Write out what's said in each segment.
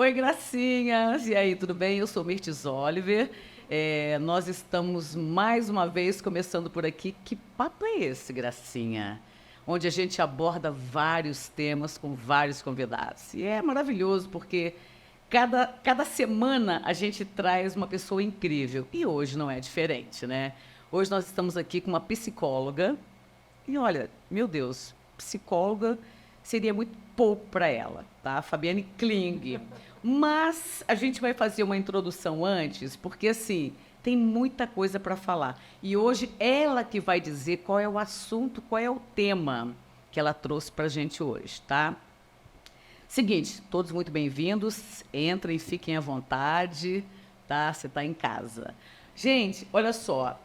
Oi, gracinhas! E aí, tudo bem? Eu sou Mirtes Oliver. Nós estamos mais uma vez começando por aqui. Que papo é esse, gracinha? Onde a gente aborda vários temas com vários convidados. E é maravilhoso porque cada semana a gente traz uma pessoa incrível. E hoje não é diferente, né? Hoje nós estamos aqui com uma psicóloga. E olha, meu Deus, psicóloga seria muito pouco para ela, tá? Fabiane Kling. Mas a gente vai fazer uma introdução antes, porque assim, tem muita coisa para falar. E hoje ela que vai dizer qual é o assunto, qual é o tema que ela trouxe para a gente hoje, tá? Seguinte, todos muito bem-vindos, entrem, fiquem à vontade, tá? Você está em casa. Gente, olha só,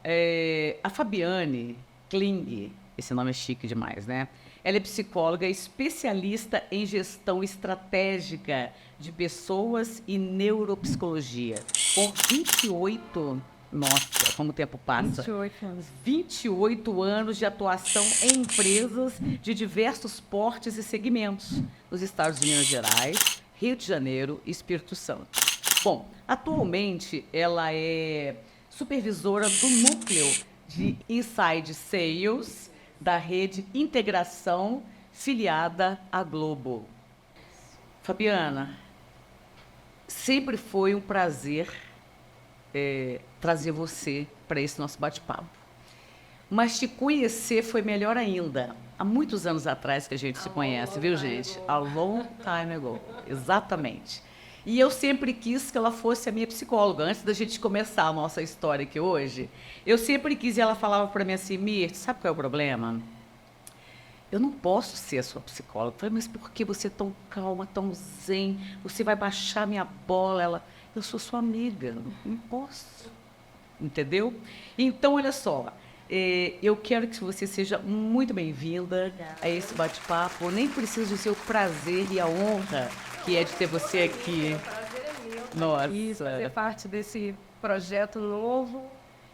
a Fabiane Kling, esse nome é chique demais, né? Ela é psicóloga especialista em gestão estratégica de pessoas e neuropsicologia. Com 28, nossa, como o tempo passa. 28 anos. 28 anos de atuação em empresas de diversos portes e segmentos, nos estados de Minas Gerais, Rio de Janeiro e Espírito Santo. Bom, atualmente ela é supervisora do núcleo de Inside Sales da rede Integração, filiada à Globo. Fabiana, sempre foi um prazer trazer você para esse nosso bate-papo. Mas te conhecer foi melhor ainda. Há muitos anos atrás que a gente se conhece, viu, gente? A long time ago. Exatamente. E eu sempre quis que ela fosse a minha psicóloga. Antes da gente começar a nossa história aqui hoje, eu sempre quis, e ela falava para mim assim, Mir, sabe qual é o problema? Eu não posso ser a sua psicóloga. Eu falei, mas por que você é tão calma, tão zen? Você vai baixar minha bola? Ela, eu sou sua amiga, não posso. Entendeu? Então, olha só, eu quero que você seja muito bem-vinda a esse bate-papo. Nem preciso dizer o prazer e a honra que é de ter você aqui. O prazer é meu. Nossa. Isso, fazer parte desse projeto novo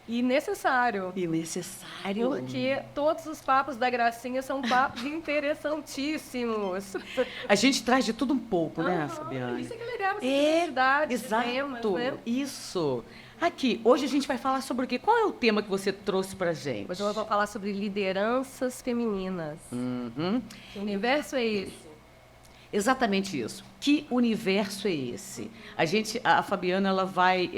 e necessário. E necessário. Porque todos os papos da Gracinha são papos interessantíssimos. A gente traz de tudo um pouco, né, Fabiana? Isso é que é legal, diversidade de exato, temas, né? isso. Aqui, hoje a gente vai falar sobre o quê? Qual é o tema que você trouxe pra gente? Hoje eu vou falar sobre lideranças femininas. Uhum. Que universo é esse? Exatamente isso. Que universo é esse? A Fabiana, ela vai,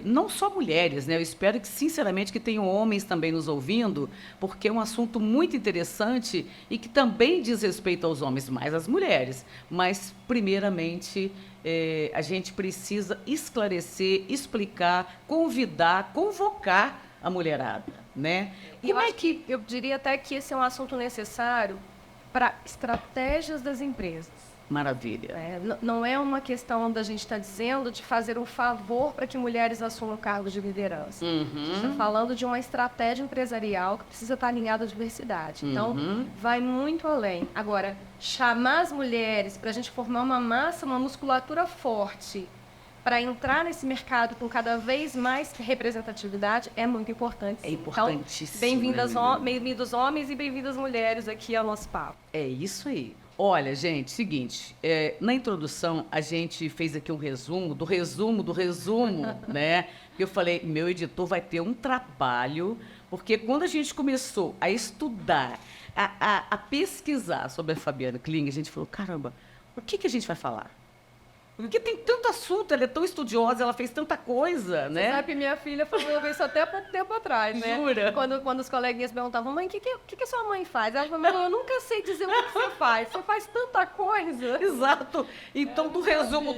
não só mulheres, né? Eu espero que, sinceramente, que tenham homens também nos ouvindo, porque é um assunto muito interessante e que também diz respeito aos homens, mais às mulheres. Mas, primeiramente, a gente precisa esclarecer, explicar, convidar, convocar a mulherada, né? Eu diria até que esse é um assunto necessário para estratégias das empresas. Maravilha. Não é uma questão da gente estar dizendo de fazer um favor para que mulheres assumam cargos de liderança. A gente está falando de uma estratégia empresarial que precisa estar alinhada à diversidade. Então, vai muito além. Agora, chamar as mulheres para a gente formar uma massa, uma musculatura forte, para entrar nesse mercado com cada vez mais representatividade é muito importante. É importantíssimo. Então, bem-vindos homens e bem-vindas mulheres aqui ao nosso papo. É isso aí. Olha, gente, seguinte, na introdução a gente fez aqui um resumo, né? Eu falei, meu editor vai ter um trabalho, porque quando a gente começou a estudar, a pesquisar sobre a Fabiana Kling, a gente falou, caramba, o que a gente vai falar? Porque tem tanto assunto, ela é tão estudiosa, ela fez tanta coisa, né? Você sabe que minha filha falou isso até há pouco tempo atrás, né? Jura? Quando os coleguinhas perguntavam, mãe, o que sua mãe faz? Ela falou, eu nunca sei dizer o que você faz. Você faz tanta coisa. Exato. Então, do resumo,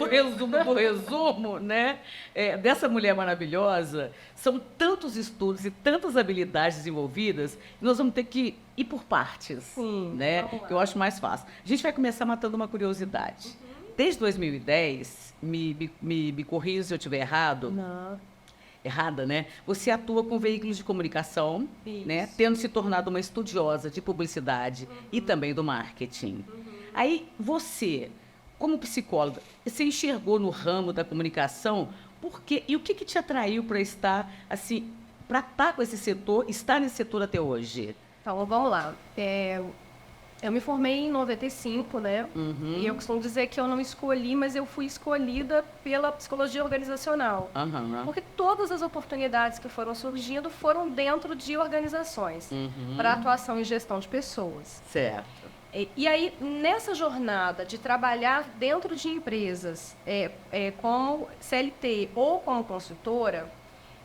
né? Dessa mulher maravilhosa, são tantos estudos e tantas habilidades desenvolvidas, que nós vamos ter que ir por partes, Sim, né? Que eu acho mais fácil. A gente vai começar matando uma curiosidade. Desde 2010, me corrija se eu estiver errado. Não. Errada, né? Você atua com veículos de comunicação, né? Tendo se tornado uma estudiosa de publicidade e também do marketing. Aí você, como psicóloga, você enxergou no ramo da comunicação e o que te atraiu para estar assim, para estar com esse setor, estar nesse setor até hoje? Então, vamos lá. Eu me formei em 95, né? E eu costumo dizer que eu não escolhi, mas eu fui escolhida pela psicologia organizacional. Porque todas as oportunidades que foram surgindo foram dentro de organizações para atuação em gestão de pessoas. Certo. E aí, nessa jornada de trabalhar dentro de empresas como CLT ou como consultora,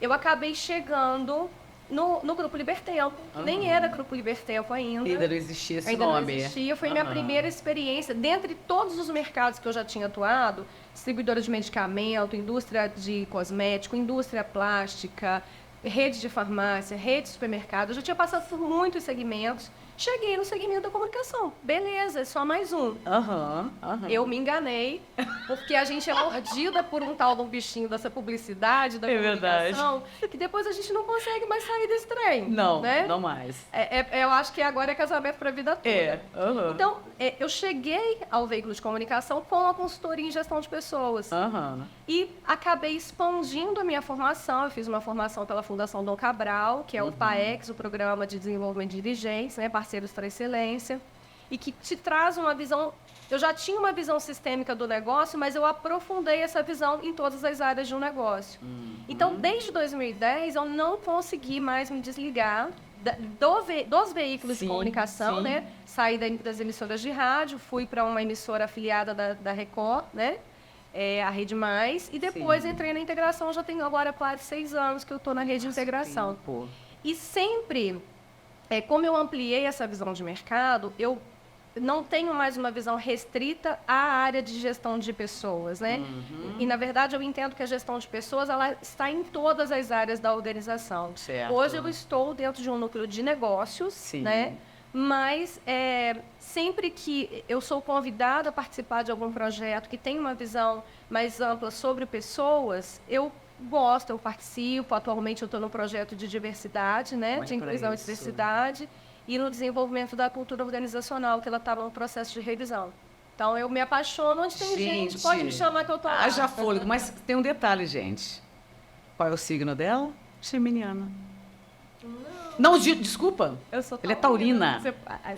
eu acabei chegando no Grupo Libertempo. Nem era Grupo Libertempo ainda. Ainda não existia esse ainda nome. Não existia. Foi minha primeira experiência. Dentre todos os mercados que eu já tinha atuado, distribuidora de medicamento, indústria de cosmético, indústria plástica, rede de farmácia, rede de supermercado, eu já tinha passado por muitos segmentos. Cheguei no segmento da comunicação. Beleza, é só mais um. Eu me enganei, porque a gente é mordida por um tal de um bichinho dessa publicidade, da comunicação, que depois a gente não consegue mais sair desse trem. Não, né? não mais. Eu acho que agora é casamento para a vida toda. Então, eu cheguei ao veículo de comunicação com a consultoria em gestão de pessoas. E acabei expandindo a minha formação. Eu fiz uma formação pela Fundação Dom Cabral, que é o PAEX, o Programa de Desenvolvimento de Dirigentes, né, Parceiros para a Excelência, e que te traz uma visão... Eu já tinha uma visão sistêmica do negócio, mas eu aprofundei essa visão em todas as áreas de um negócio. Então, desde 2010, eu não consegui mais me desligar dos veículos de comunicação, né? Saí das emissoras de rádio, fui para uma emissora afiliada da Record, né? A Rede Mais, e depois entrei na integração. Já tenho agora quase 6 anos que eu estou na rede de integração. E sempre, como eu ampliei essa visão de mercado, eu não tenho mais uma visão restrita à área de gestão de pessoas, né? E, na verdade, eu entendo que a gestão de pessoas ela está em todas as áreas da organização. Certo. Hoje eu estou dentro de um núcleo de negócios, né? Mas sempre que eu sou convidada a participar de algum projeto que tem uma visão mais ampla sobre pessoas, eu gosto, eu participo. Atualmente eu estou no projeto de diversidade, né? De inclusão e diversidade, e no desenvolvimento da cultura organizacional, que ela estava no processo de revisão. Então, eu me apaixono onde tem gente, pode me chamar que eu estou lá. Haja fôlego, mas tem um detalhe, gente. Qual é o signo dela? Geminiana. Não, desculpa. Eu sou Ela é taurina.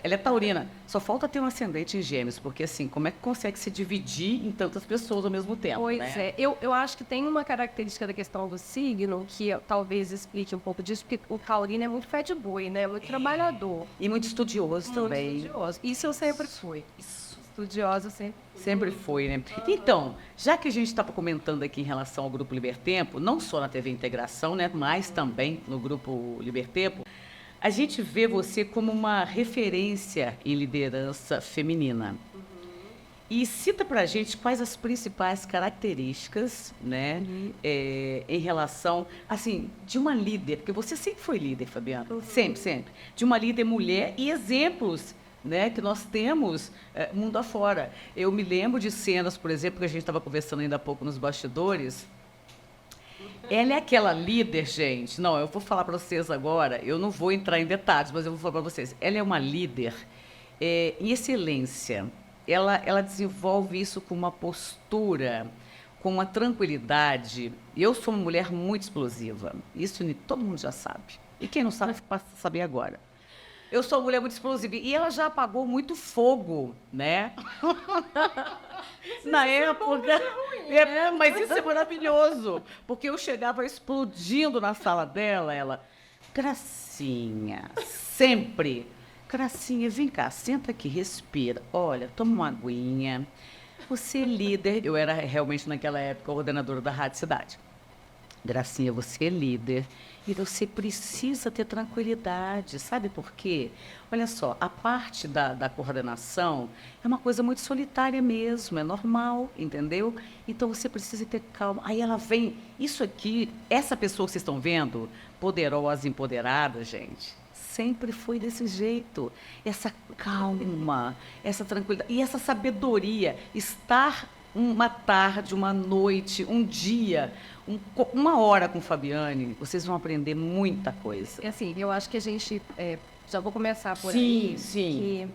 Ela é taurina. Só falta ter um ascendente em Gêmeos, porque assim, como é que consegue se dividir em tantas pessoas ao mesmo tempo? Pois né? Eu acho que tem uma característica da questão do signo que talvez explique um pouco disso, porque o taurino é muito fé de boi, né? Muito trabalhador. E muito estudioso também. Muito estudioso. Isso eu sempre fui. Estudiosa sempre foi, né? Então, já que a gente estava comentando aqui em relação ao Grupo Libertempo, não só na TV Integração, né, mas também no Grupo Libertempo, a gente vê você como uma referência em liderança feminina. E cita pra gente quais as principais características, né, em relação, assim, de uma líder, porque você sempre foi líder, Fabiana, sempre, de uma líder mulher e exemplos, né, que nós temos mundo afora. Eu me lembro de cenas, por exemplo, que a gente estava conversando ainda há pouco nos bastidores. Ela é aquela líder, gente. Não, eu vou falar para vocês agora. Eu não vou entrar em detalhes, mas eu vou falar para vocês. Ela é uma líder em excelência. Ela desenvolve isso com uma postura, com uma tranquilidade. Eu sou uma mulher muito explosiva. Isso todo mundo já sabe. E quem não sabe, passa a saber agora. Eu sou uma mulher muito explosiva. E ela já apagou muito fogo, né? Na época. Mas isso é maravilhoso. Porque eu chegava explodindo na sala dela, ela... Gracinha, sempre. Gracinha, vem cá, senta aqui, respira. Olha, toma uma aguinha. Você é líder. Eu era realmente, naquela época, coordenadora da Rádio Cidade. Gracinha, você é líder e você precisa ter tranquilidade. Sabe por quê? Olha só, a parte da coordenação é uma coisa muito solitária mesmo, é normal, entendeu? Então você precisa ter calma. Aí ela vem, isso aqui, essa pessoa que vocês estão vendo, poderosa, empoderada, gente, sempre foi desse jeito. Essa calma, essa tranquilidade e essa sabedoria, estar uma tarde, uma noite, um dia, uma hora com Fabiane, vocês vão aprender muita coisa. Assim, eu acho que a gente, já vou começar por aí. Sim.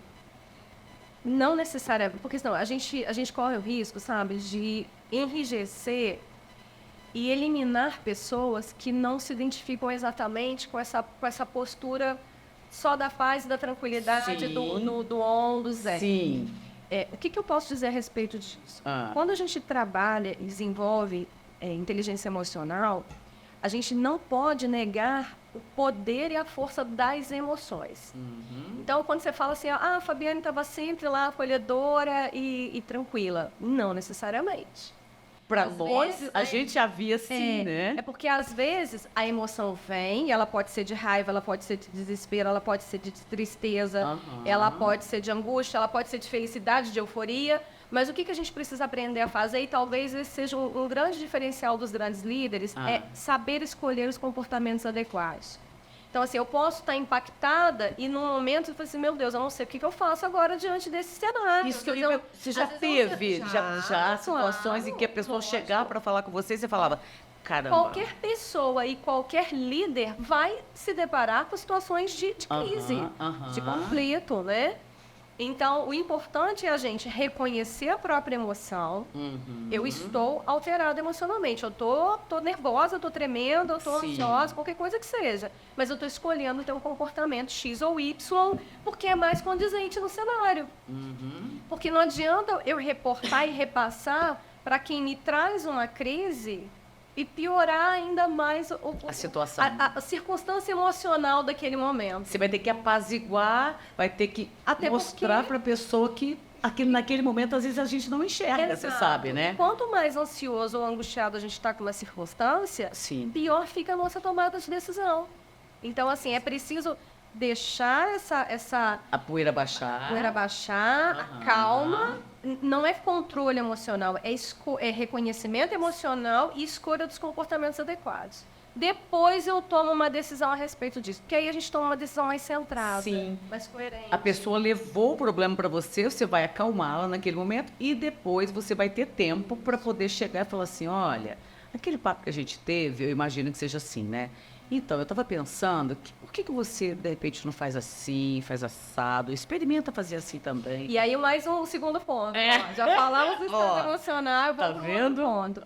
Que não necessariamente, porque senão a gente corre o risco, sabe, de enrijecer e eliminar pessoas que não se identificam exatamente com essa postura só da paz e da tranquilidade do on, do zen. Sim. O que eu posso dizer a respeito disso? Ah. Quando a gente trabalha e desenvolve inteligência emocional, a gente não pode negar o poder e a força das emoções. Então, quando você fala assim, a Fabiane estava sempre lá acolhedora e tranquila. Não necessariamente. Para nós, a gente já via assim, né? É porque, às vezes, a emoção vem, ela pode ser de raiva, ela pode ser de desespero, ela pode ser de tristeza, ela pode ser de angústia, ela pode ser de felicidade, de euforia. Mas o que a gente precisa aprender a fazer, e talvez esse seja um grande diferencial dos grandes líderes, é saber escolher os comportamentos adequados. Então, assim, eu posso estar impactada e, num momento, eu falo assim, meu Deus, eu não sei o que eu faço agora diante desse cenário. Isso que você já teve, já situações em que a pessoa chegava para falar com você e você falava, caramba. Qualquer pessoa e qualquer líder vai se deparar com situações de crise, de conflito, né? Então, o importante é a gente reconhecer a própria emoção. Eu estou alterada emocionalmente. Eu tô nervosa, eu tô tremendo, eu tô ansiosa, qualquer coisa que seja. Mas eu tô escolhendo ter um comportamento X ou Y porque é mais condizente no cenário. Porque não adianta eu reportar e repassar para quem me traz uma crise e piorar ainda mais a situação. A circunstância emocional daquele momento. Você vai ter que apaziguar, vai ter que mostrar para a pessoa que naquele momento, às vezes, a gente não enxerga, você sabe, né? Quanto mais ansioso ou angustiado a gente está com uma circunstância, pior fica a nossa tomada de decisão. Então, assim, é preciso deixar a poeira baixar. A calma. Não é controle emocional, é reconhecimento emocional e escolha dos comportamentos adequados. Depois eu tomo uma decisão a respeito disso, porque aí a gente toma uma decisão mais centrada, mais coerente. A pessoa levou o problema para você vai acalmá-la naquele momento e depois você vai ter tempo para poder chegar e falar assim, olha, aquele papo que a gente teve, eu imagino que seja assim, né? Então, eu estava pensando, por que você, de repente, não faz assim, faz assado? Experimenta fazer assim também. E aí, mais um segundo ponto. Já falamos do estado emocional. Tá vendo? Ponto.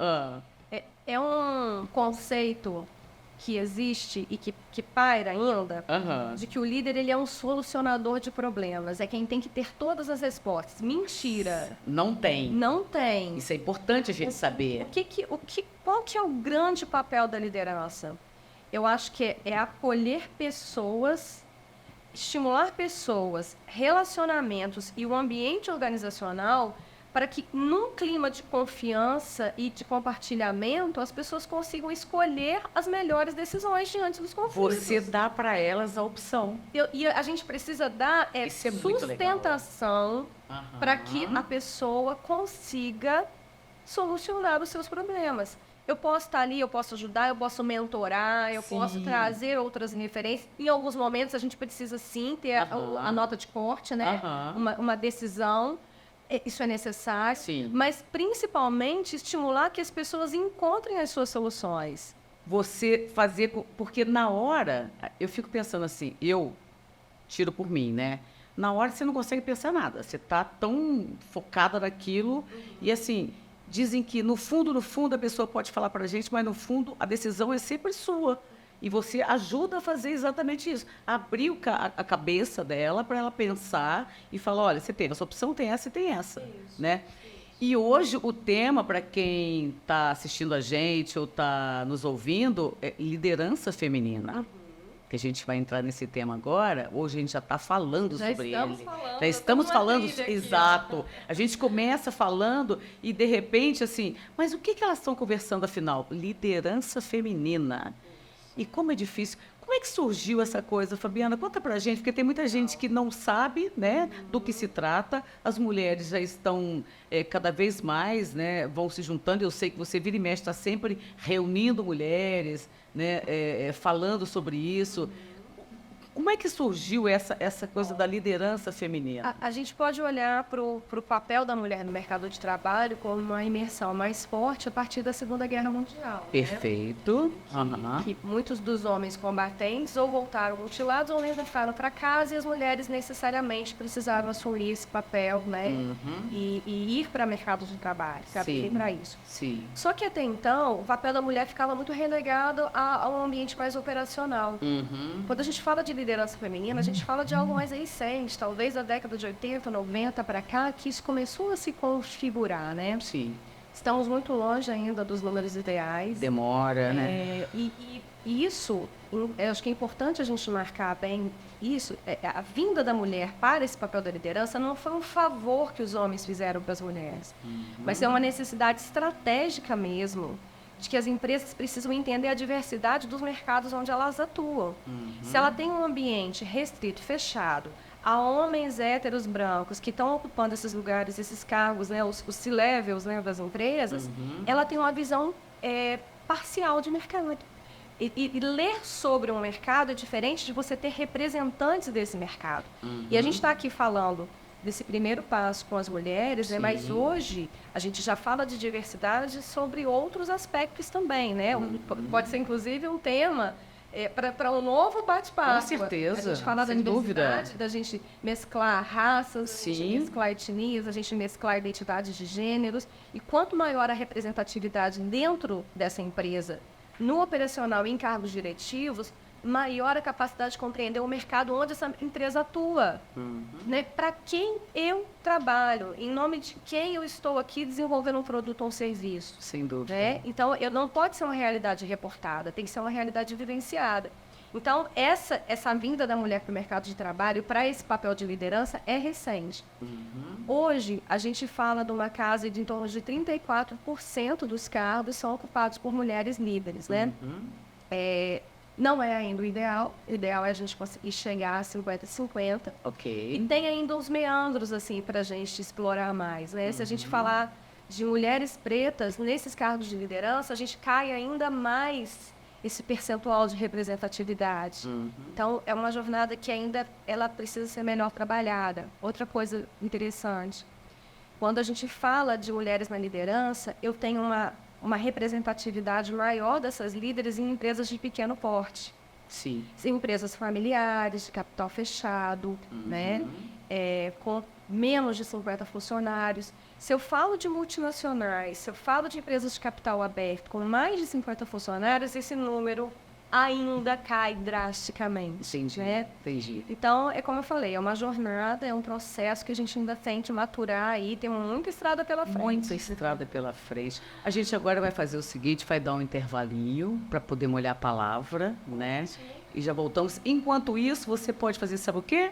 É um conceito que existe e que paira ainda, de que o líder ele é um solucionador de problemas. É quem tem que ter todas as respostas. Mentira. Não tem. Não tem. Isso é importante a gente saber. Qual que é o grande papel da liderança? Eu acho que é acolher pessoas, estimular pessoas, relacionamentos e o ambiente organizacional para que, num clima de confiança e de compartilhamento, as pessoas consigam escolher as melhores decisões diante dos conflitos. Você dá para elas a opção. E a gente precisa dar sustentação para que a pessoa consiga solucionar os seus problemas. Eu posso estar ali, eu posso ajudar, eu posso mentorar, eu posso trazer outras referências. Em alguns momentos, a gente precisa, sim, ter a nota de corte, né? Uma decisão. Isso é necessário. Mas, principalmente, estimular que as pessoas encontrem as suas soluções. Você fazer... Porque, na hora, eu fico pensando assim, eu tiro por mim, né? Na hora, você não consegue pensar nada. Você está tão focada naquilo e, assim... Dizem que, no fundo, a pessoa pode falar para a gente, mas, no fundo, a decisão é sempre sua. E você ajuda a fazer exatamente isso. Abrir a cabeça dela para ela pensar e falar, olha, você tem essa opção, tem essa e tem essa. Né? E hoje, o tema, para quem está assistindo a gente ou está nos ouvindo, é liderança feminina. Que a gente vai entrar nesse tema agora, hoje a gente já está falando sobre ele. Já estamos falando, exato. A gente começa falando e, de repente, assim, mas o que elas estão conversando, afinal? Liderança feminina. E como é difícil. Como é que surgiu essa coisa, Fabiana? Conta pra gente, porque tem muita gente que não sabe, né, do que se trata. As mulheres já estão cada vez mais, né, vão se juntando. Eu sei que você vira e mexe, está sempre reunindo mulheres, né, falando sobre isso. Como é que surgiu essa coisa da liderança feminina? A gente pode olhar para o papel da mulher no mercado de trabalho como uma imersão mais forte a partir da Segunda Guerra Mundial. Perfeito. Né? Que muitos dos homens combatentes ou voltaram mutilados ou ficaram para casa e as mulheres necessariamente precisavam assumir esse papel, né? E ir para mercado de trabalho, para isso. Sim. Só que até então, o papel da mulher ficava muito relegado a um ambiente mais operacional. Quando a gente fala de liderança liderança feminina, a gente fala de algo mais recente, talvez da década de 80, 90 para cá, que isso começou a se configurar, né? Sim. Estamos muito longe ainda dos números ideais. Demora, né? E isso, eu acho que é importante a gente marcar bem isso. A vinda da mulher para esse papel da liderança não foi um favor que os homens fizeram para as mulheres, mas é uma necessidade estratégica mesmo, de que as empresas precisam entender a diversidade dos mercados onde elas atuam. Se ela tem um ambiente restrito, fechado, há homens héteros brancos que estão ocupando esses lugares, esses cargos, né, os C-levels, né, das empresas, ela tem uma visão parcial de mercado. E ler sobre um mercado é diferente de você ter representantes desse mercado. E a gente está aqui falando desse primeiro passo com as mulheres, né, mas hoje a gente já fala de diversidade sobre outros aspectos também, né? Pode ser, inclusive, um tema para um novo bate-papo. Com certeza, a gente fala da sem dúvida. diversidade, da gente mesclar raças, Sim. a gente mesclar etnias, a gente mesclar identidades de gêneros. E quanto maior a representatividade dentro dessa empresa, no operacional e em cargos diretivos, maior a capacidade de compreender o mercado onde essa empresa atua. Né? Para quem eu trabalho, em nome de quem eu estou aqui desenvolvendo um produto ou um serviço. Sem dúvida. Né? Então, não pode ser uma realidade reportada, tem que ser uma realidade vivenciada. Então, essa vinda da mulher para o mercado de trabalho, para esse papel de liderança, é recente. Hoje, a gente fala de uma casa de em torno de 34% dos cargos são ocupados por mulheres líderes, né? Não é ainda o ideal é a gente conseguir chegar a 50-50. Ok. E tem ainda uns meandros, assim, para a gente explorar mais, né? Se a gente falar de mulheres pretas nesses cargos de liderança, a gente cai ainda mais esse percentual de representatividade. Então, é uma jornada que ainda ela precisa ser melhor trabalhada. Outra coisa interessante, quando a gente fala de mulheres na liderança, eu tenho uma representatividade maior dessas líderes em empresas de pequeno porte. Sim. Em empresas familiares, de capital fechado, né? Com menos de 50 funcionários. Se eu falo de multinacionais, se eu falo de empresas de capital aberto com mais de 50 funcionários, esse número ainda cai drasticamente. Entendi. Né? Entendi. Então, é como eu falei, é uma jornada, é um processo que a gente ainda tem que maturar aí, tem muita estrada pela frente. Muita estrada pela frente. A gente agora vai fazer o seguinte, vai dar um intervalinho para poder molhar a palavra, né? E já voltamos. Enquanto isso, você pode fazer, sabe o quê?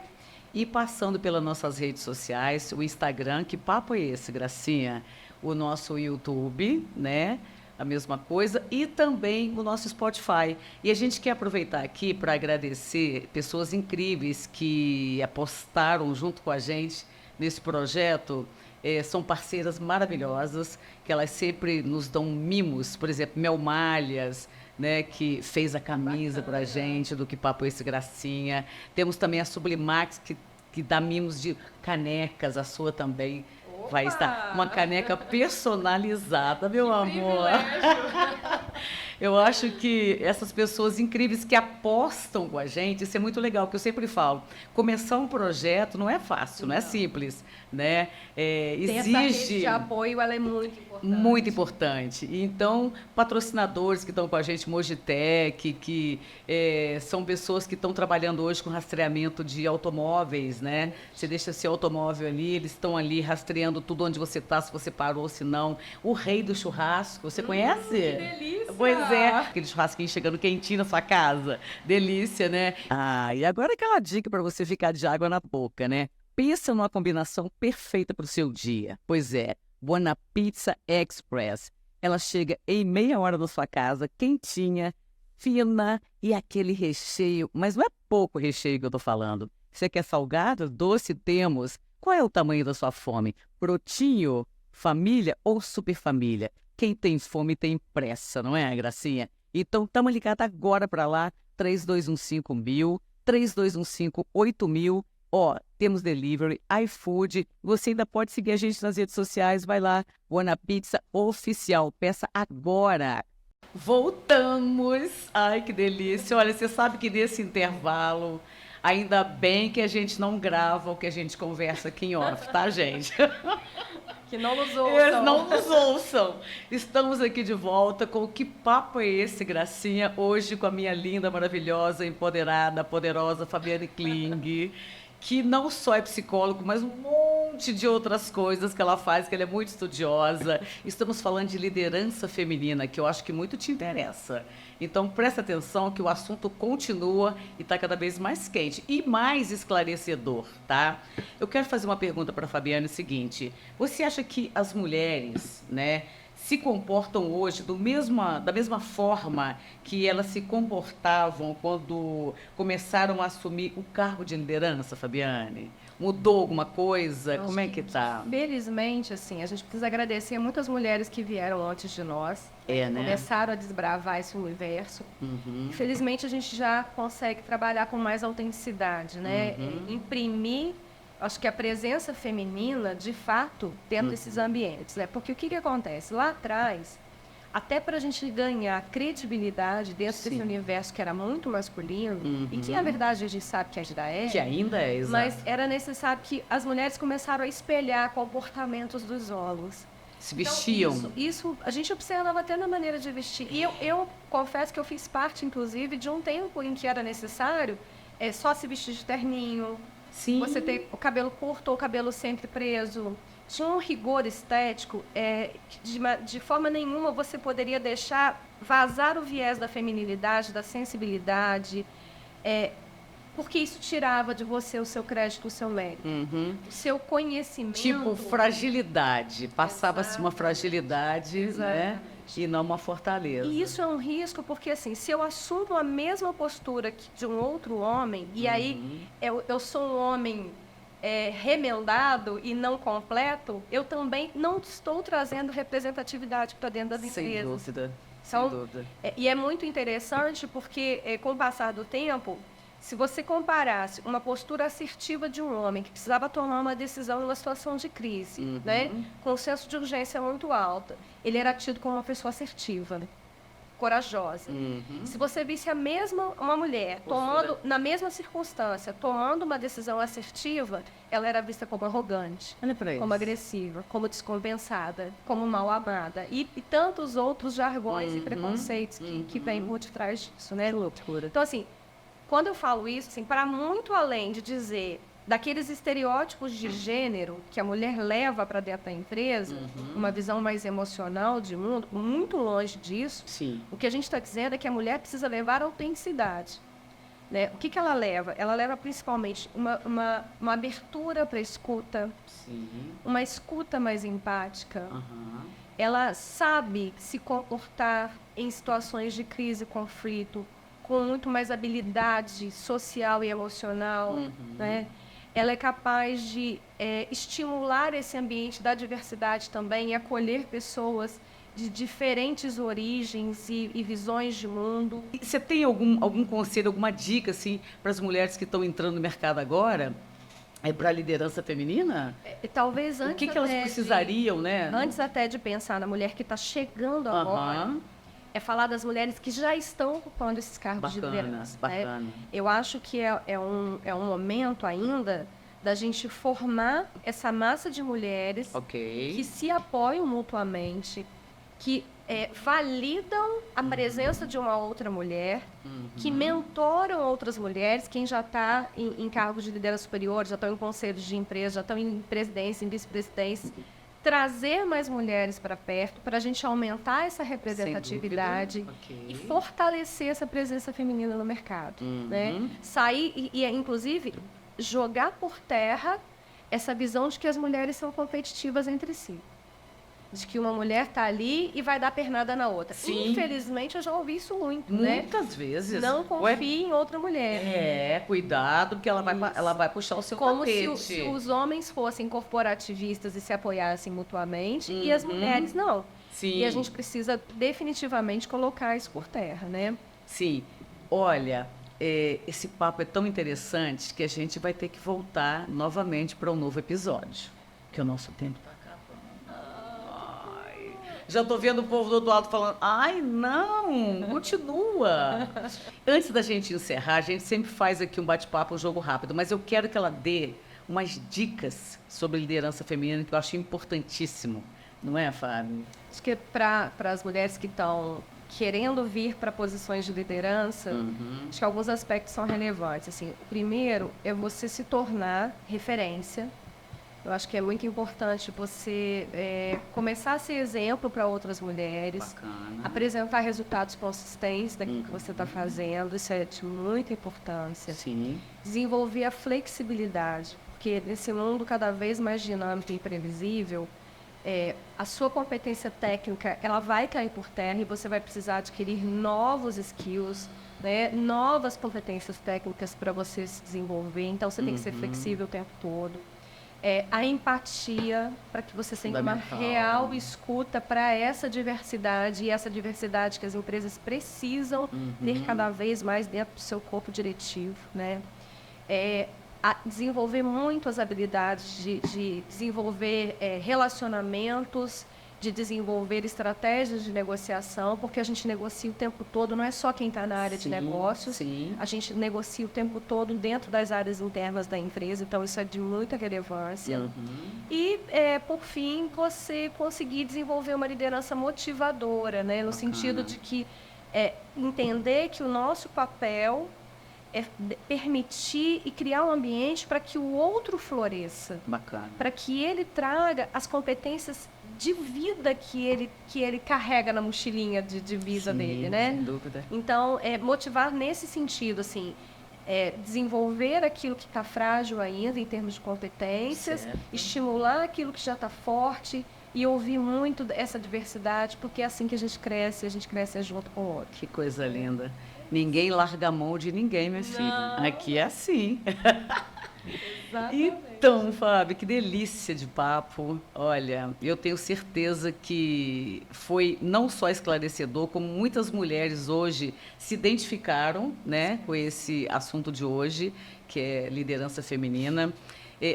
Ir passando pelas nossas redes sociais, o Instagram, que papo é esse, Gracinha? O nosso YouTube, né? A mesma coisa, e também o nosso Spotify. E a gente quer aproveitar aqui para agradecer pessoas incríveis que apostaram junto com a gente nesse projeto. São parceiras maravilhosas, que elas sempre nos dão mimos. Por exemplo, Mel Malhas, né, que fez a camisa para a gente do Que Papo é Esse, Gracinha. Temos também a Sublimax, que dá mimos de canecas, a sua também. Vai estar uma caneca personalizada, meu amor. Eu acho que essas pessoas incríveis que apostam com a gente, isso é muito legal, que eu sempre falo. Começar um projeto não é fácil, não é simples, né? Exige... Essa rede de apoio, ela é muito importante. Muito importante. Então, patrocinadores que estão com a gente, Mojitec, que são pessoas que estão trabalhando hoje com rastreamento de automóveis, né? Você deixa seu automóvel ali, eles estão ali rastreando tudo onde você está, se você parou, se não. O Rei do Churrasco, você conhece? Que delícia! Pois é, aquele churrasquinho chegando quentinho na sua casa. Delícia, né? E agora aquela dica para você ficar de água na boca, né? Pensa numa combinação perfeita para o seu dia. Pois é, Buona Pizza Express. Ela chega em meia hora na sua casa, quentinha, fina e aquele recheio. Mas não é pouco recheio que eu tô falando. Você quer salgado, doce? Temos. Qual é o tamanho da sua fome? Brotinho, família ou super família? Quem tem fome tem pressa, não é, Gracinha? Então, estamos ligados agora para lá, 3215.000, 3215-8000. Temos delivery, iFood. Você ainda pode seguir a gente nas redes sociais. Vai lá, Buona Pizza Oficial. Peça agora. Voltamos. Ai, que delícia. Olha, você sabe que nesse intervalo Ainda bem que a gente não grava o que a gente conversa aqui em off, tá, gente? Que não nos ouçam. Eles não nos ouçam. Estamos aqui de volta com o Que Papo é Esse, Gracinha? Hoje com a minha linda, maravilhosa, empoderada, poderosa Fabiane Kling, que não só é psicólogo, mas um monte de outras coisas que ela faz, que ela é muito estudiosa. Estamos falando de liderança feminina, que eu acho que muito te interessa. Então, presta atenção que o assunto continua e está cada vez mais quente e mais esclarecedor, tá? Eu quero fazer uma pergunta para a Fabiane, o seguinte. Você acha que as mulheres, né, se comportam hoje da mesma forma que elas se comportavam quando começaram a assumir o cargo de liderança, Fabiane? Mudou alguma coisa? Como é que tá? Felizmente, assim, a gente precisa agradecer muitas mulheres que vieram antes de nós. É, né? Começaram a desbravar esse universo. Felizmente, a gente já consegue trabalhar com mais autenticidade, né? Imprimir, acho que a presença feminina, de fato, dentro desses ambientes, né? Porque o que acontece? Lá atrás, até para a gente ganhar credibilidade dentro desse universo que era muito masculino, e que, na verdade, a gente sabe que ainda é. Que ainda é, exato. Mas era necessário que as mulheres começaram a espelhar comportamentos dos homens. Se vestiam. Então, isso a gente observava até na maneira de vestir. E eu confesso que eu fiz parte, inclusive, de um tempo em que era necessário só se vestir de terninho, Sim. você ter o cabelo curto ou o cabelo sempre preso. Tinha um rigor estético, de forma nenhuma você poderia deixar vazar o viés da feminilidade, da sensibilidade, porque isso tirava de você o seu crédito, o seu mérito, o seu conhecimento. Tipo, fragilidade. Passava-se uma fragilidade, né? E não uma fortaleza. E isso é um risco, porque assim, se eu assumo a mesma postura de um outro homem, e aí eu sou um homem remendado e não completo, eu também não estou trazendo representatividade para dentro das empresas. Sem dúvida. Então, sem dúvida. E é muito interessante porque, com o passar do tempo, se você comparasse uma postura assertiva de um homem que precisava tomar uma decisão em uma situação de crise, né, com um senso de urgência muito alto, ele era tido como uma pessoa assertiva, né, corajosa. Se você visse uma mulher tomando, na mesma circunstância, tomando uma decisão assertiva, ela era vista como arrogante, Olha pra isso. como agressiva, como descompensada, como mal amada e tantos outros jargões e preconceitos que vêm por detrás disso, né? Loucura. Então, assim, quando eu falo isso, assim, para muito além de dizer daqueles estereótipos de gênero que a mulher leva para dentro da empresa, uma visão mais emocional de mundo, muito longe disso, Sim. o que a gente está dizendo é que a mulher precisa levar autenticidade. Né? O que ela leva? Ela leva principalmente uma abertura para a escuta, Sim. uma escuta mais empática. Ela sabe se comportar em situações de crise e conflito com muito mais habilidade social e emocional, né? Ela é capaz de estimular esse ambiente da diversidade também e acolher pessoas de diferentes origens e visões de mundo. E você tem algum conselho, alguma dica assim, para as mulheres que estão entrando no mercado agora? Para a liderança feminina? Talvez antes o que elas precisariam, né? Antes até de pensar na mulher que está chegando agora, é falar das mulheres que já estão ocupando esses cargos de liderança. Bacana. Né? Eu acho que é um momento ainda da gente formar essa massa de mulheres que se apoiam mutuamente, que validam a presença de uma outra mulher, que mentoram outras mulheres, quem já está em cargos de liderança superior, já estão em conselhos de empresa, já estão em presidência, em vice-presidência, trazer mais mulheres para perto, para a gente aumentar essa representatividade e fortalecer essa presença feminina no mercado. Né? Sair e, inclusive, jogar por terra essa visão de que as mulheres são competitivas entre si. De que uma mulher está ali e vai dar pernada na outra. Sim. Infelizmente, eu já ouvi isso muito, Muitas vezes. Não confie em outra mulher. Cuidado, porque ela vai puxar o seu tapete. Como se os homens fossem corporativistas e se apoiassem mutuamente, e as mulheres não. Sim. E a gente precisa definitivamente colocar isso por terra, né? Sim. Olha, esse papo é tão interessante que a gente vai ter que voltar novamente para um novo episódio. Que o nosso tempo está acabando. Já tô vendo o povo do outro lado falando, ai, não, continua. Antes da gente encerrar, a gente sempre faz aqui um bate-papo, um jogo rápido, mas eu quero que ela dê umas dicas sobre liderança feminina que eu acho importantíssimo. Não é, Fábio? Acho que para as mulheres que estão querendo vir para posições de liderança, acho que alguns aspectos são relevantes. Assim, o primeiro é você se tornar referência. Eu acho que é muito importante você começar a ser exemplo para outras mulheres, Bacana. apresentar resultados consistentes daquilo que você está fazendo, isso é de muita importância. Sim. Desenvolver a flexibilidade, porque nesse mundo cada vez mais dinâmico e imprevisível, a sua competência técnica ela vai cair por terra e você vai precisar adquirir novos skills, né, novas competências técnicas para você se desenvolver. Então, você tem que ser flexível o tempo todo. A empatia, para que você tenha uma real escuta para essa diversidade, e essa diversidade que as empresas precisam ter cada vez mais dentro do seu corpo diretivo, né? Desenvolver muito as habilidades de desenvolver relacionamentos, de desenvolver estratégias de negociação, porque a gente negocia o tempo todo, não é só quem está na área de negócios, a gente negocia o tempo todo dentro das áreas internas da empresa, então isso é de muita relevância. E, por fim, você conseguir desenvolver uma liderança motivadora, né, no sentido de que entender que o nosso papel é permitir e criar um ambiente para que o outro floresça. Bacana. Para que ele traga as competências de vida que ele carrega na mochilinha de divisa dele, né? Sem dúvida. Então, motivar nesse sentido, assim, desenvolver aquilo que está frágil ainda em termos de competências, estimular aquilo que já está forte e ouvir muito essa diversidade, porque é assim que a gente cresce junto com o outro. Que coisa linda. Ninguém larga a mão de ninguém, minha filha. Aqui é assim. Então, Fábio, que delícia de papo. Olha, eu tenho certeza que foi não só esclarecedor, como muitas mulheres hoje se identificaram, né, com esse assunto de hoje, que é liderança feminina.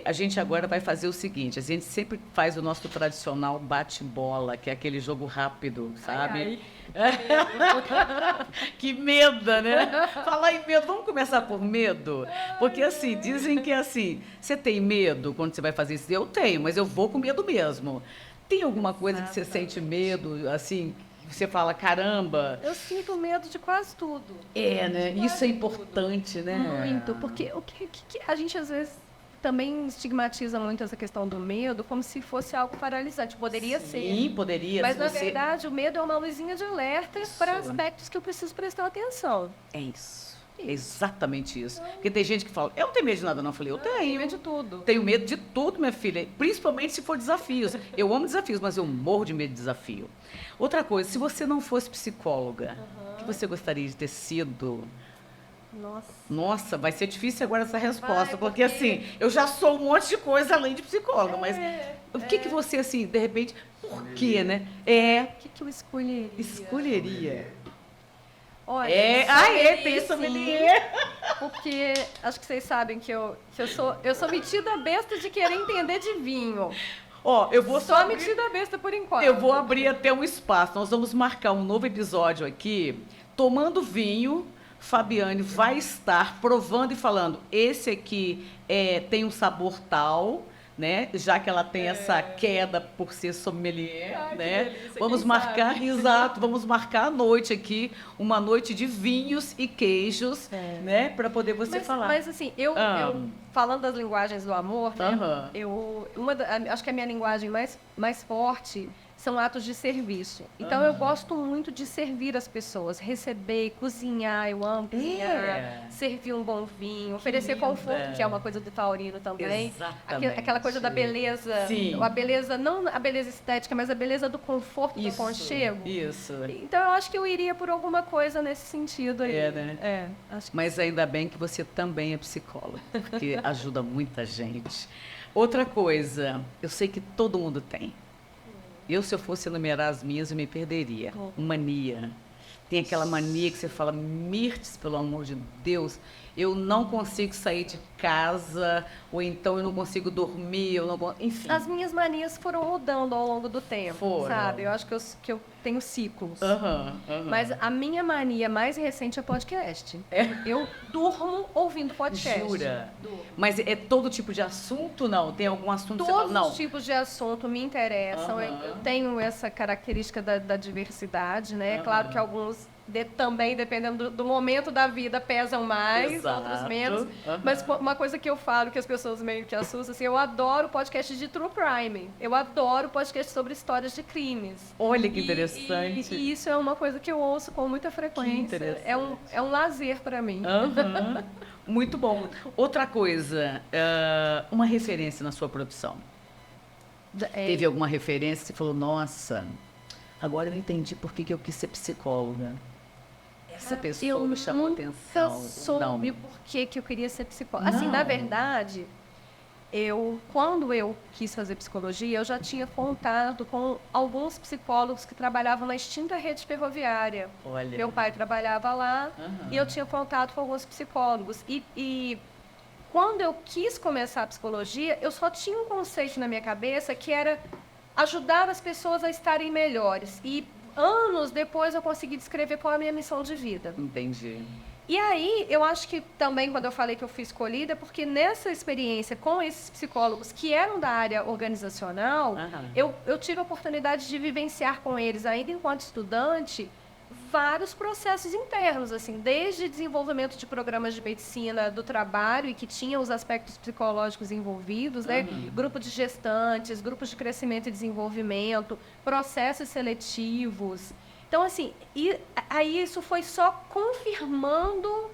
A gente agora vai fazer o seguinte, a gente sempre faz o nosso tradicional bate-bola, que é aquele jogo rápido, sabe? Que medo, né? Falar em medo, vamos começar por medo? Porque assim, dizem que assim, você tem medo quando você vai fazer isso? Eu tenho, mas eu vou com medo mesmo. Tem alguma coisa que você sente medo, assim, você fala, caramba... Eu sinto medo de quase tudo. Né? Isso é importante, né? Muito, porque o que a gente às vezes também estigmatiza muito essa questão do medo como se fosse algo paralisante. Poderia ser. Sim, poderia. Mas, na verdade, o medo é uma luzinha de alerta para aspectos que eu preciso prestar atenção. É isso. É exatamente isso. Porque tem gente que fala, eu não tenho medo de nada não. Eu falei, eu tenho. Tenho medo de tudo. Tenho medo de tudo, minha filha. Principalmente se for desafios. Eu amo desafios, mas eu morro de medo de desafio. Outra coisa, se você não fosse psicóloga, o que você gostaria de ter sido? Nossa, vai ser difícil agora essa resposta, porque assim, eu já sou um monte de coisa além de psicóloga, mas o que você, assim, de repente, por quê, né? O que eu escolheria? Escolheria. Olha, tem sommelier. Porque acho que vocês sabem que eu sou metida besta de querer entender de vinho. Eu vou só metida besta por enquanto. Eu vou abrir até um espaço. Nós vamos marcar um novo episódio aqui, tomando vinho. Fabiane vai estar provando e falando, esse aqui tem um sabor tal, né? Já que ela tem essa queda por ser sommelier, né? Delícia, vamos marcar, exato, vamos marcar a noite aqui, uma noite de vinhos e queijos, né? Para poder você falar. Mas assim, eu falando das linguagens do amor, né? Acho que a minha linguagem mais forte são atos de serviço. Então, eu gosto muito de servir as pessoas, receber, cozinhar, eu amo cozinhar, servir um bom vinho, oferecer conforto, que é uma coisa do taurino também. Exatamente. Aquela coisa da beleza, a beleza, não a beleza estética, mas a beleza do conforto, do aconchego. Isso. Então, eu acho que eu iria por alguma coisa nesse sentido aí. Né? Acho que mas ainda bem que você também é psicóloga, porque ajuda muita gente. Outra coisa, eu sei que todo mundo tem. Se eu fosse enumerar as minhas, eu me perderia. Mania. Tem aquela mania que você fala, Mirtes, pelo amor de Deus, eu não consigo sair de casa, ou então eu não consigo dormir, enfim. As minhas manias foram mudando ao longo do tempo, sabe? Eu acho que eu tenho ciclos. Mas a minha mania mais recente é podcast. Eu durmo ouvindo podcast. Jura? Mas é todo tipo de assunto, não? Tem algum assunto que você fala, não? Todos os tipos de assunto me interessam. Eu tenho essa característica da diversidade, né? É claro que alguns também, dependendo do momento da vida, pesam mais, outros menos. Mas uma coisa que eu falo, que as pessoas meio que assustam, assim, eu adoro podcast de true crime. Eu adoro podcast sobre histórias de crimes. Olha que interessante. E isso é uma coisa que eu ouço com muita frequência. É um lazer para mim. Muito bom. Outra coisa, uma referência na sua produção. Teve alguma referência que você falou, nossa, agora eu entendi por que eu quis ser psicóloga. Essa pessoa me chamou atenção. Eu soube por que eu queria ser psicóloga. Assim, na verdade, quando eu quis fazer psicologia, eu já tinha contato com alguns psicólogos que trabalhavam na extinta rede ferroviária. Olha. Meu pai trabalhava lá e eu tinha contato com alguns psicólogos. E quando eu quis começar a psicologia, eu só tinha um conceito na minha cabeça que era ajudar as pessoas a estarem melhores. E anos depois eu consegui descrever qual é a minha missão de vida. Entendi. E aí, eu acho que também, quando eu falei que eu fui escolhida, porque nessa experiência com esses psicólogos que eram da área organizacional, eu tive a oportunidade de vivenciar com eles, ainda enquanto estudante, vários processos internos, assim, desde desenvolvimento de programas de medicina do trabalho e que tinha os aspectos psicológicos envolvidos, né? Grupo de gestantes, grupos de crescimento e desenvolvimento, processos seletivos. Então, assim, aí isso foi só confirmando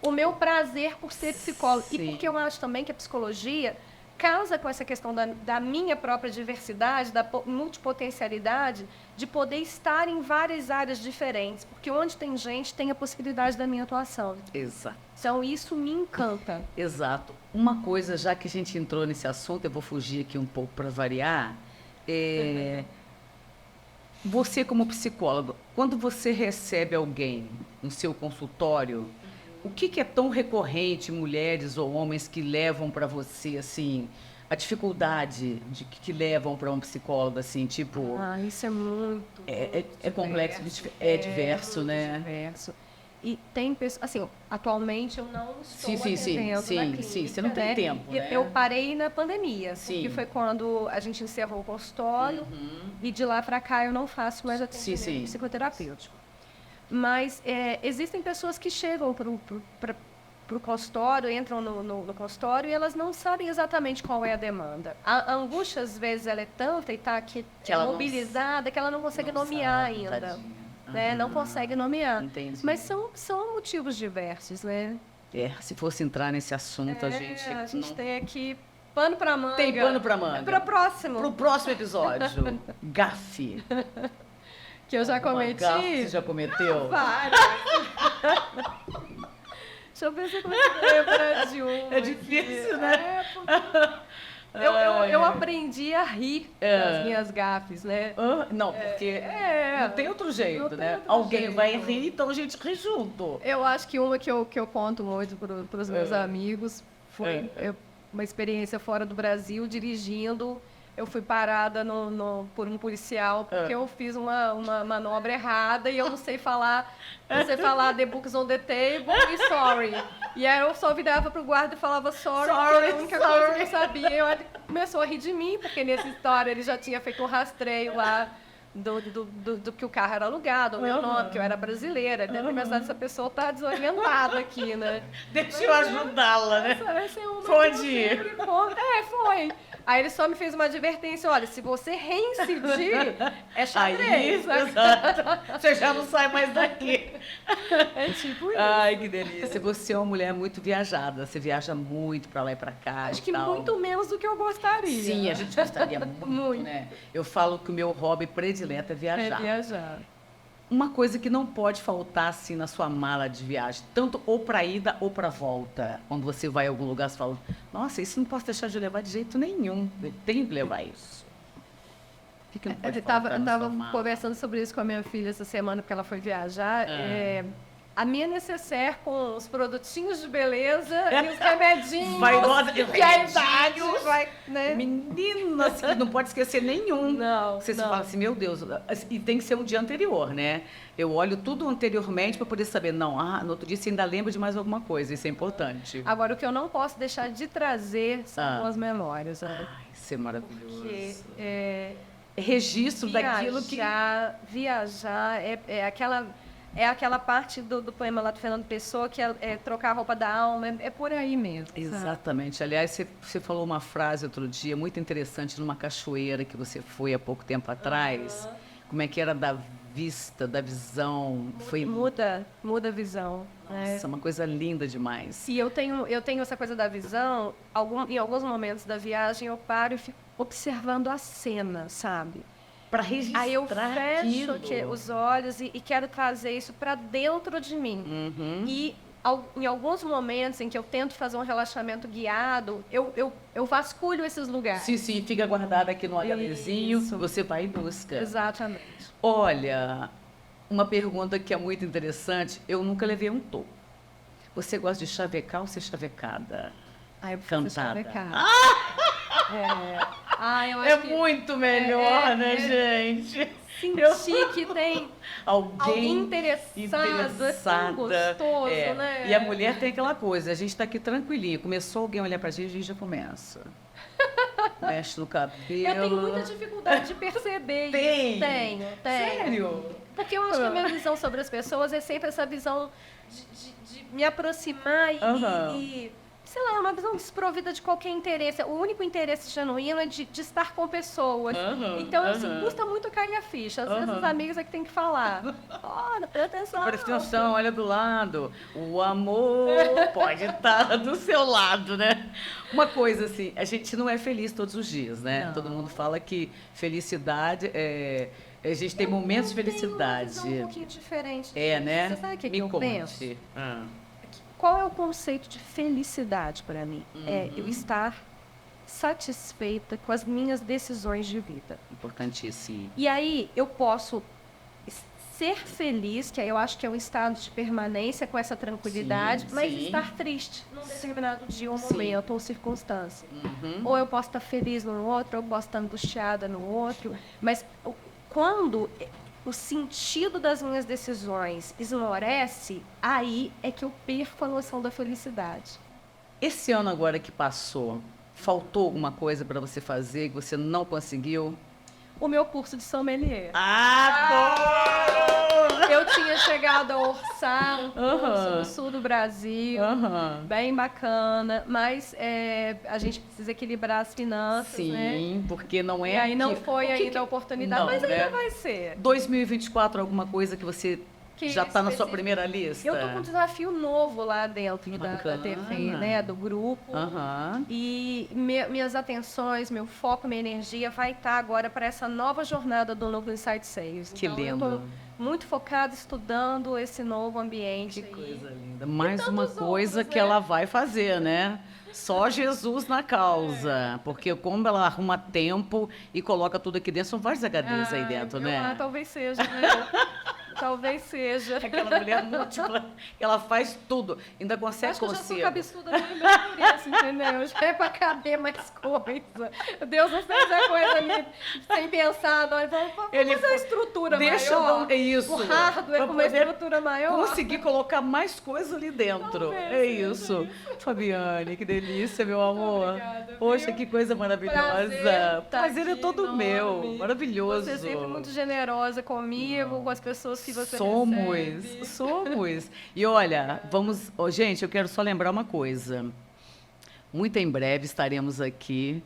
o meu prazer por ser psicóloga. Sim. E porque eu acho também que a psicologia casa com essa questão da minha própria diversidade, da multipotencialidade, de poder estar em várias áreas diferentes. Porque onde tem gente, tem a possibilidade da minha atuação. Exato. Então, isso me encanta. Exato. Uma coisa, já que a gente entrou nesse assunto, eu vou fugir aqui um pouco para variar, você como psicólogo, quando você recebe alguém no seu consultório, o que é tão recorrente, mulheres ou homens que levam para você, assim, a dificuldade que levam para um psicólogo, assim, tipo... isso é muito É complexo, é diverso, né? Diverso. E tem pessoas... Assim, atualmente eu não estou atendendo na clínica. Sim, você não tem tempo, né? Eu parei na pandemia, porque foi quando a gente encerrou o consultório e de lá para cá eu não faço mais atendimento psicoterapêutico. Mas existem pessoas que chegam para o consultório, entram no consultório e elas não sabem exatamente qual é a demanda. A angústia, às vezes, ela é tanta e está aqui mobilizada que ela não consegue nomear ainda. Né? Não consegue nomear. Entendi. Mas são motivos diversos, né? Se fosse entrar nesse assunto, a gente tem aqui pano para manga. Tem pano para manga. Para próximo. Pro próximo episódio. Gafe. Que eu já cometi. Você já cometeu? Várias. Deixa eu ver se eu consigo lembrar de uma. É difícil, né? Eu aprendi a rir das minhas gafes, né? Não, porque não tem outro jeito, né? Alguém vai rir, então a gente ri junto. Eu acho que uma que eu conto muito para os meus amigos foi uma experiência fora do Brasil, dirigindo. Eu fui parada por um policial porque eu fiz uma manobra errada e eu não sei falar the books on the table e sorry. E aí eu só virava pro guarda e falava sorry, que era a única coisa que eu sabia. E ele começou a rir de mim, porque nessa história ele já tinha feito um rastreio lá do que o carro era alugado, o meu nome, que eu era brasileira. Deve ter pensado, essa pessoa tá desorientada aqui, né? Deixa eu ajudá-la, né? Essa é uma Pode ir. Foi. Aí ele só me fez uma advertência, olha, se você reincidir, é xadrez. Você já não sai mais daqui. É tipo isso. Ai, que delícia. Você é uma mulher muito viajada, você viaja muito pra lá e pra cá. Acho que muito menos do que eu gostaria. Sim, a gente gostaria muito, né? Eu falo que o meu hobby predileto é viajar. É viajar. Uma coisa que não pode faltar assim na sua mala de viagem, tanto ou para ida ou para volta. Quando você vai a algum lugar, você fala: nossa, isso não posso deixar de levar de jeito nenhum. Eu tenho que levar isso. O que não pode faltar na sua mala? Conversando sobre isso com a minha filha essa semana, porque ela foi viajar. a minha necessaire com os produtinhos de beleza e os remedinhos. Vaidosa, que a idade vai, né? Menina, assim, não pode esquecer nenhum. Não, Você se não. fala assim, meu Deus, e tem que ser um dia anterior, né? Eu olho tudo anteriormente para poder saber, não, no outro dia você ainda lembra de mais alguma coisa, isso é importante. Agora, o que eu não posso deixar de trazer são as memórias. Né? Ai, isso é maravilhoso. Porque Registro daquilo que... Viajar é aquela parte do poema lá do Fernando Pessoa, que é trocar a roupa da alma, é por aí mesmo. Sabe? Exatamente. Aliás, você falou uma frase outro dia muito interessante numa cachoeira que você foi há pouco tempo atrás. Como é que era da vista, da visão? Foi... Muda a visão. Nossa, uma coisa linda demais. E eu tenho essa coisa da visão, em alguns momentos da viagem eu paro e fico observando a cena, sabe? Para registrar Aí eu fecho aquilo. os olhos e quero trazer isso para dentro de mim. E em alguns momentos em que eu tento fazer um relaxamento guiado, eu vasculho esses lugares. Sim, fica guardado aqui no HDzinho, você vai em busca. Exatamente. Olha, uma pergunta que é muito interessante, eu nunca levei um toco. Você gosta de chavecar ou ser chavecada? Eu preciso Cantada. chavecar. Eu acho É que muito melhor, né, gente? sentir que tem Alguém interessado, é tão gostoso, né? E a mulher tem aquela coisa, a gente está aqui tranquilinho, começou alguém a olhar pra gente, a gente já começa. Mexe no cabelo. Eu tenho muita dificuldade de perceber Tem? isso. Tenho. Sério? Porque eu acho que a minha visão sobre as pessoas é sempre essa visão de me aproximar e sei lá, é uma visão desprovida de qualquer interesse. O único interesse genuíno é de estar com pessoas. Então, assim, custa muito cair a ficha. Às vezes, os amigos é que tem que falar. Olha, presta atenção. Presta atenção, olha do lado. O amor pode estar do seu lado, né? Uma coisa assim, a gente não é feliz todos os dias, né? Não. Todo mundo fala que felicidade é... A gente tem momentos de felicidade. Tenho uma visão um pouquinho diferente. Né? Você sabe o que Me eu conte. penso? Qual é o conceito de felicidade para mim? É eu estar satisfeita com as minhas decisões de vida. Importantíssimo. E aí eu posso ser feliz, que aí eu acho que é um estado de permanência com essa tranquilidade, mas estar triste num determinado dia, ou momento, ou circunstância. Ou eu posso estar feliz no outro, ou eu posso estar angustiada no outro. Mas quando o sentido das minhas decisões esmorece, aí é que eu perco a noção da felicidade. Esse ano agora que passou, faltou alguma coisa para você fazer que você não conseguiu? O meu curso de sommelier. Adoro! Eu tinha chegado a orçar um curso no sul do Brasil, bem bacana, mas a gente precisa equilibrar as finanças, né? Sim, porque não é... E aí não foi ainda a oportunidade, não, mas ainda né? vai ser. 2024, alguma coisa que você Que já está na sua específico. primeira lista? Eu tô com um desafio novo lá dentro da Bacana. TV, né? Do grupo. E minhas atenções, meu foco, minha energia vai estar agora para essa nova jornada do novo Insight Sales. Que então, lindo. Eu tô muito focada estudando esse novo ambiente. Que aí. coisa linda. Mais uma tantos coisa outros, que né? ela vai fazer, né? Só Jesus na causa. Porque como ela arruma tempo e coloca tudo aqui dentro, são vários HDs aí dentro, né? Talvez seja, né? Talvez seja. Aquela mulher múltipla, que ela faz tudo. Ainda consegue Acho que eu já sou consigo. cabeçuda mesmo por isso, entendeu? Já é pra caber mais coisa. Deus não fez a coisa ali sem pensar. Nós vamos fazer a estrutura Deixa maior. é isso. O hardware Pra com uma poder estrutura maior. conseguir colocar mais coisa ali dentro. Talvez É seja isso. Fabiane, que delícia, meu amor. Obrigada, Poxa, viu? que coisa maravilhosa. Prazer tá é todo aqui, meu. enorme. Maravilhoso. Você é sempre muito generosa comigo, com as pessoas que você Somos. recebe. E olha, vamos... gente, eu quero só lembrar uma coisa. Muito em breve estaremos aqui.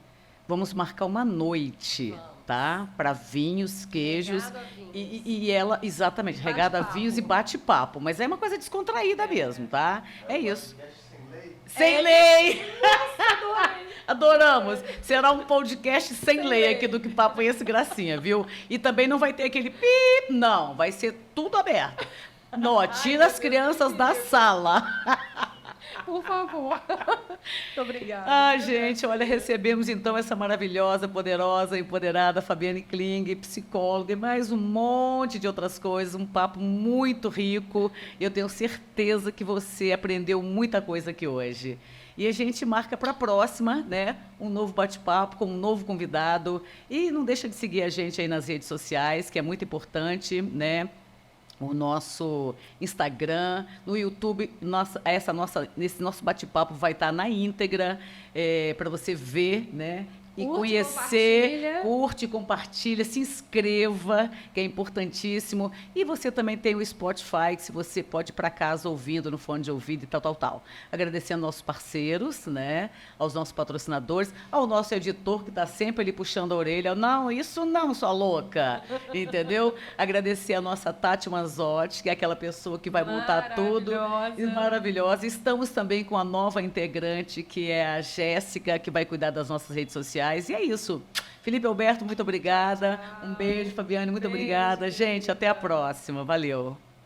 Vamos marcar uma noite, tá? Para vinhos, queijos. Regado a vinhos. E ela, exatamente, regada a vinhos e bate-papo. Mas é uma coisa descontraída mesmo, tá? É isso. Sem lei! Adoramos! Será um podcast sem lei aqui do Que Papo é Esse, gracinha, viu? E também não vai ter aquele pip, não. Vai ser tudo aberto. Não, tira as crianças da sala. Por favor. Muito obrigada. Ah, gente, olha, recebemos então essa maravilhosa, poderosa, empoderada Fabiane Kling, psicóloga e mais um monte de outras coisas, um papo muito rico. Eu tenho certeza que você aprendeu muita coisa aqui hoje. E a gente marca para a próxima, né? Um novo bate-papo com um novo convidado. E não deixa de seguir a gente aí nas redes sociais, que é muito importante, né? O nosso Instagram, no YouTube, esse nosso bate-papo vai estar na íntegra para você ver, né? E Curte, conhecer, compartilha. curte, compartilha, se inscreva, que é importantíssimo. E você também tem o Spotify, que você pode ir para casa ouvindo no fone de ouvido e tal. Agradecendo aos nossos parceiros, né? Aos nossos patrocinadores, ao nosso editor, que está sempre ali puxando a orelha. Não, isso não, sua louca. Entendeu? Agradecer a nossa Tati Manzotti, que é aquela pessoa que vai montar tudo. Maravilhosa. Estamos também com a nova integrante, que é a Jéssica, que vai cuidar das nossas redes sociais. E é isso. Felipe Alberto, muito obrigada. Um beijo, Fabiane, muito obrigada. Gente, até a próxima. Valeu.